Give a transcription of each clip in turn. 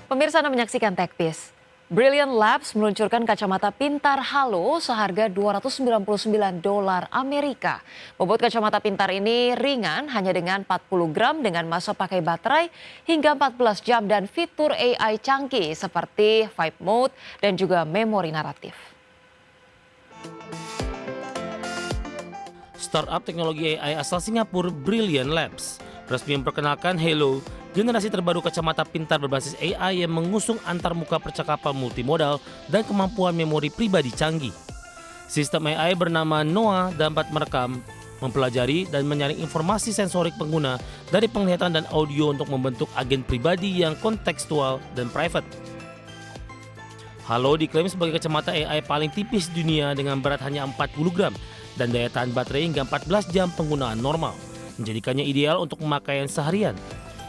Pemirsa Anda menyaksikan TechPiece. Brilliant Labs meluncurkan kacamata pintar Halo seharga $299 Amerika. Bobot kacamata pintar ini ringan hanya dengan 40 gram dengan masa pakai baterai hingga 14 jam dan fitur AI canggih seperti Vibe Mode dan juga memori naratif. Startup teknologi AI asal Singapura Brilliant Labs resmi memperkenalkan Halo, generasi terbaru kacamata pintar berbasis AI yang mengusung antarmuka percakapan multimodal dan kemampuan memori pribadi canggih. Sistem AI bernama Noah dapat merekam, mempelajari, dan menyaring informasi sensorik pengguna dari penglihatan dan audio untuk membentuk agen pribadi yang kontekstual dan private. Halo diklaim sebagai kacamata AI paling tipis di dunia dengan berat hanya 40 gram dan daya tahan baterai hingga 14 jam penggunaan normal, menjadikannya ideal untuk pemakaian seharian.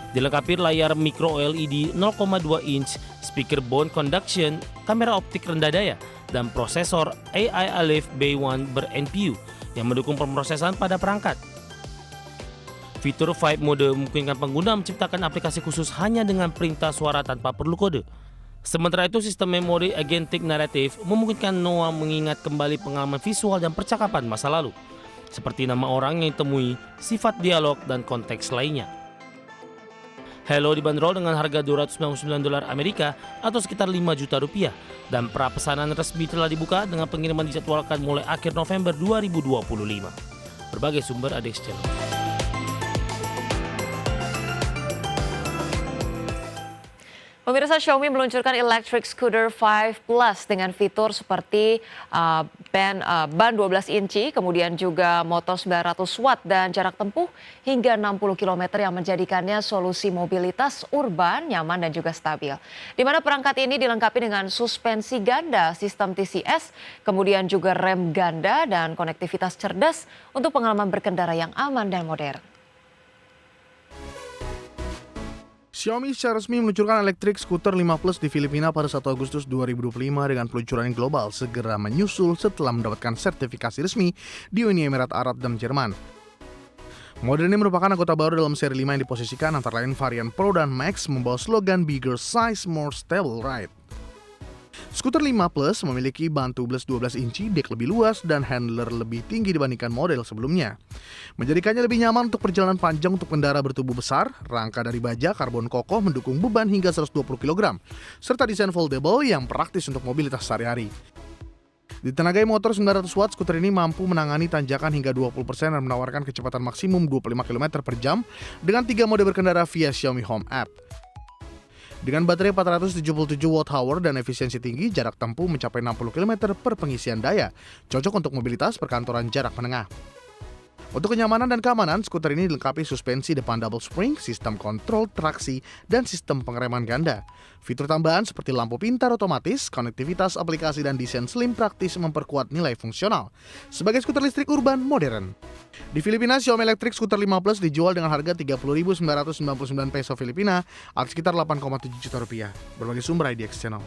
Dilengkapi layar micro LED 0,2 inch, speaker bone conduction, kamera optik rendah daya, dan prosesor AI Aleph B1 ber-NPU yang mendukung pemrosesan pada perangkat. Fitur Vibe Mode memungkinkan pengguna menciptakan aplikasi khusus hanya dengan perintah suara tanpa perlu kode. Sementara itu, sistem memori agentic naratif memungkinkan Noah mengingat kembali pengalaman visual dan percakapan masa lalu, seperti nama orang yang ditemui, sifat dialog, dan konteks lainnya. Halo dibanderol dengan harga $299 Amerika atau sekitar 5 juta rupiah, dan pra-pesanan resmi telah dibuka dengan pengiriman dijadwalkan mulai akhir November 2025. Berbagai sumber ada Channel. Pemirsa, Xiaomi meluncurkan electric scooter 5 Plus dengan fitur seperti ban 12 inci, kemudian juga motor 900 watt dan jarak tempuh hingga 60 km yang menjadikannya solusi mobilitas urban, nyaman dan juga stabil. Di mana perangkat ini dilengkapi dengan suspensi ganda, sistem TCS, kemudian juga rem ganda dan konektivitas cerdas untuk pengalaman berkendara yang aman dan modern. Xiaomi secara resmi meluncurkan electric scooter 5 Plus di Filipina pada 1 Agustus 2025 dengan peluncuran global segera menyusul setelah mendapatkan sertifikasi resmi di Uni Emirat Arab dan Jerman. Model ini merupakan anggota baru dalam seri 5 yang diposisikan antara lain varian Pro dan Max membawa slogan Bigger Size, More Stable Ride. Skuter 5 Plus memiliki ban tubeless 12 inci, dek lebih luas, dan handler lebih tinggi dibandingkan model sebelumnya. Menjadikannya lebih nyaman untuk perjalanan panjang untuk kendaraan bertubuh besar, rangka dari baja karbon kokoh mendukung beban hingga 120 kg, serta desain foldable yang praktis untuk mobilitas sehari-hari. Ditenagai motor 900 watt, skuter ini mampu menangani tanjakan hingga 20% dan menawarkan kecepatan maksimum 25 km per jam dengan 3 mode berkendara via Xiaomi Home App. Dengan baterai 477 Wh dan efisiensi tinggi, jarak tempuh mencapai 60 km per pengisian daya, cocok untuk mobilitas perkantoran jarak menengah. Untuk kenyamanan dan keamanan, skuter ini dilengkapi suspensi depan double spring, sistem kontrol traksi, dan sistem pengereman ganda. Fitur tambahan seperti lampu pintar otomatis, konektivitas aplikasi, dan desain slim praktis memperkuat nilai fungsional sebagai skuter listrik urban modern. Di Filipina, Xiaomi Electric Scooter 5 Plus dijual dengan harga 30.999 peso Filipina atau sekitar 8,7 juta rupiah. Berbagai sumber IDX Channel.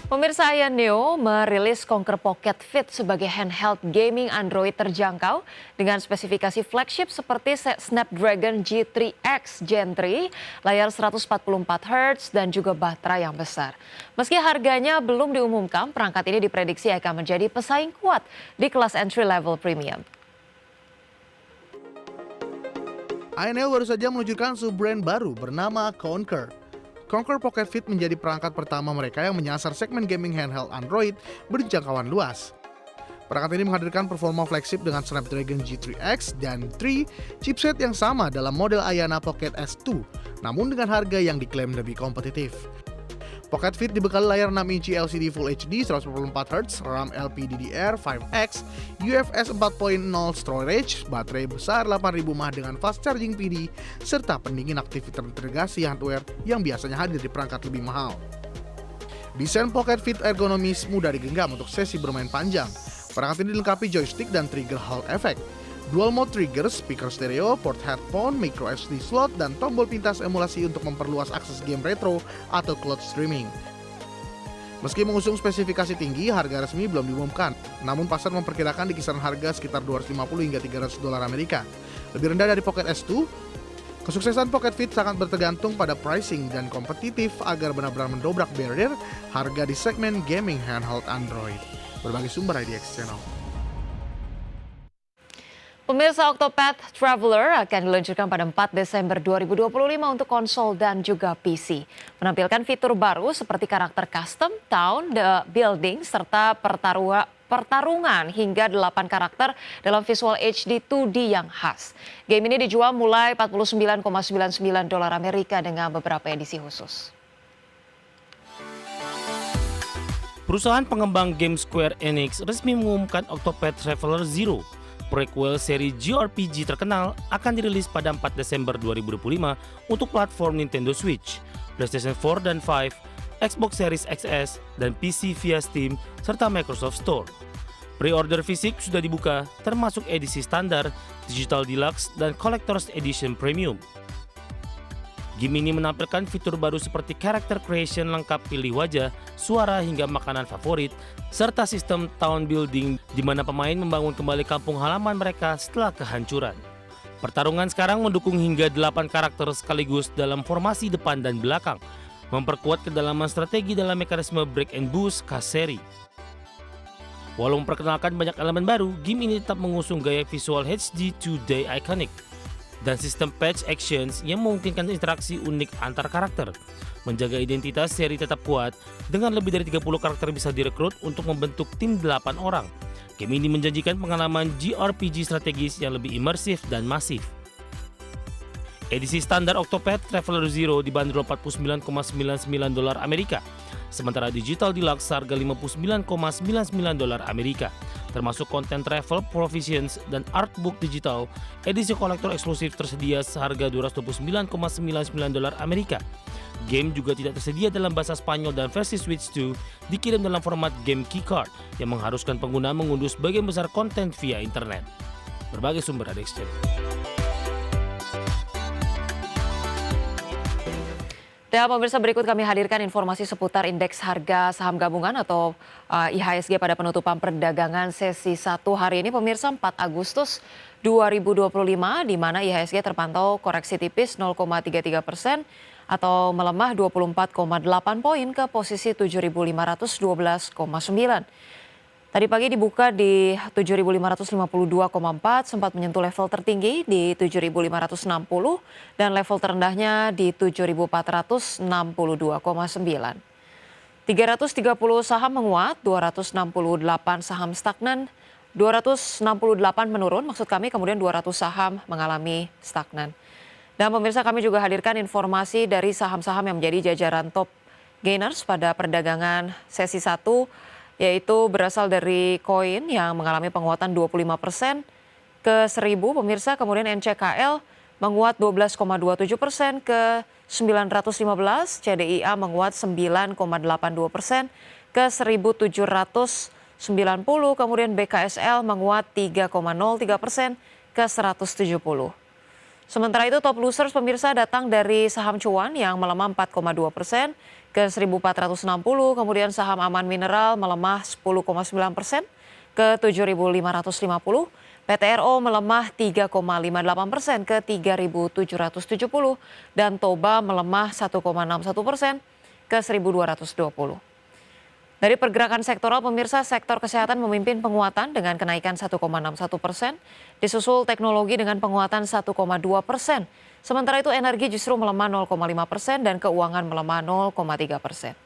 Pemirsa, Neo merilis Conquer Pocket Fit sebagai handheld gaming Android terjangkau dengan spesifikasi flagship seperti Snapdragon G3X Gen 3, layar 144 Hz dan juga baterai yang besar. Meski harganya belum diumumkan, perangkat ini diprediksi akan menjadi pesaing kuat di kelas entry level premium. Neo baru saja meluncurkan sub-brand baru bernama Conquer. Conquer Pocket Fit menjadi perangkat pertama mereka yang menyasar segmen gaming handheld Android berjangkauan luas. Perangkat ini menghadirkan performa flagship dengan Snapdragon G3X dan 3, chipset yang sama dalam model Ayana Pocket S2, namun dengan harga yang diklaim lebih kompetitif. Pocket Fit dibekali layar 6 inci LCD Full HD 144 Hz, RAM LPDDR5X, UFS 4.0 storage, baterai besar 8000 mAh dengan fast charging PD, serta pendingin aktif terintegrasi hardware yang biasanya hadir di perangkat lebih mahal. Desain Pocket Fit ergonomis mudah digenggam untuk sesi bermain panjang. Perangkat ini dilengkapi joystick dan trigger Hall effect. Dual mode trigger, speaker stereo, port headphone, micro SD slot, dan tombol pintas emulasi untuk memperluas akses game retro atau cloud streaming. Meski mengusung spesifikasi tinggi, harga resmi belum diumumkan. Namun pasar memperkirakan di kisaran harga sekitar $250 hingga $300 Amerika. Lebih rendah dari Pocket S2, Kesuksesan Pocket Fit sangat bertergantung pada pricing dan kompetitif agar benar-benar mendobrak barrier harga di segmen gaming handheld Android. Berbagai sumber IDX Channel. Pemirsa, Octopath Traveler akan diluncurkan pada 4 Desember 2025 untuk konsol dan juga PC. Menampilkan fitur baru seperti karakter custom, town, the building, serta pertarungan hingga 8 karakter dalam visual HD 2D yang khas. Game ini dijual mulai $49,99 Amerika dengan beberapa edisi khusus. Perusahaan pengembang game Square Enix resmi mengumumkan Octopath Traveler Zero, prequel seri JRPG terkenal, akan dirilis pada 4 Desember 2025 untuk platform Nintendo Switch, PlayStation 4 dan 5, Xbox Series XS, dan PC via Steam, serta Microsoft Store. Pre-order fisik sudah dibuka, termasuk edisi standar, Digital Deluxe, dan Collector's Edition Premium. Game ini menampilkan fitur baru seperti character creation lengkap pilih wajah, suara hingga makanan favorit, serta sistem town building di mana pemain membangun kembali kampung halaman mereka setelah kehancuran. Pertarungan sekarang mendukung hingga 8 karakter sekaligus dalam formasi depan dan belakang, memperkuat kedalaman strategi dalam mekanisme break and boost khas seri. Walau memperkenalkan banyak elemen baru, game ini tetap mengusung gaya visual HD 2D iconic dan sistem patch actions yang memungkinkan interaksi unik antar karakter. Menjaga identitas seri tetap kuat, dengan lebih dari 30 karakter bisa direkrut untuk membentuk tim 8 orang. Game ini menjanjikan pengalaman JRPG strategis yang lebih imersif dan masif. Edisi standar Octopath Traveler Zero dibanderol $49,99 Amerika, sementara Digital Deluxe harga $59,99 Amerika, termasuk konten travel, provisions, dan artbook digital. Edisi kolektor eksklusif tersedia seharga $229,99 Amerika. Game juga tidak tersedia dalam bahasa Spanyol dan versi Switch 2 dikirim dalam format game keycard yang mengharuskan pengguna mengunduh sebagian besar konten via internet. Berbagai sumber ada exchange. Dan pemirsa, berikut kami hadirkan informasi seputar indeks harga saham gabungan atau IHSG pada penutupan perdagangan sesi 1 hari ini. Pemirsa, 4 Agustus 2025 di mana IHSG terpantau koreksi tipis 0,33% atau melemah 24,8 poin ke posisi 7.512,9. Tadi pagi dibuka di 7.552,4, sempat menyentuh level tertinggi di 7.560 dan level terendahnya di 7.462,9. 330 saham menguat, 268 saham stagnan, 268 menurun, kemudian 200 saham mengalami stagnan. Dan pemirsa, kami juga hadirkan informasi dari saham-saham yang menjadi jajaran top gainers pada perdagangan sesi 1, yaitu berasal dari koin yang mengalami penguatan 25% ke 1.000 pemirsa, kemudian NCKL menguat 12,27% ke 915, CDIA menguat 9,82% ke 1.790, kemudian BKSL menguat 3,03% ke 170. Sementara itu top losers pemirsa datang dari saham cuan yang melemah 4,2% ke 1.460, kemudian saham aman mineral melemah 10,9% ke 7.550, PTRO melemah 3,58% ke 3.770, dan Toba melemah 1,61% ke 1.220. Dari pergerakan sektoral pemirsa, sektor kesehatan memimpin penguatan dengan kenaikan 1,61%, disusul teknologi dengan penguatan 1,2%. Sementara itu energi justru melemah 0,5% dan keuangan melemah 0,3%.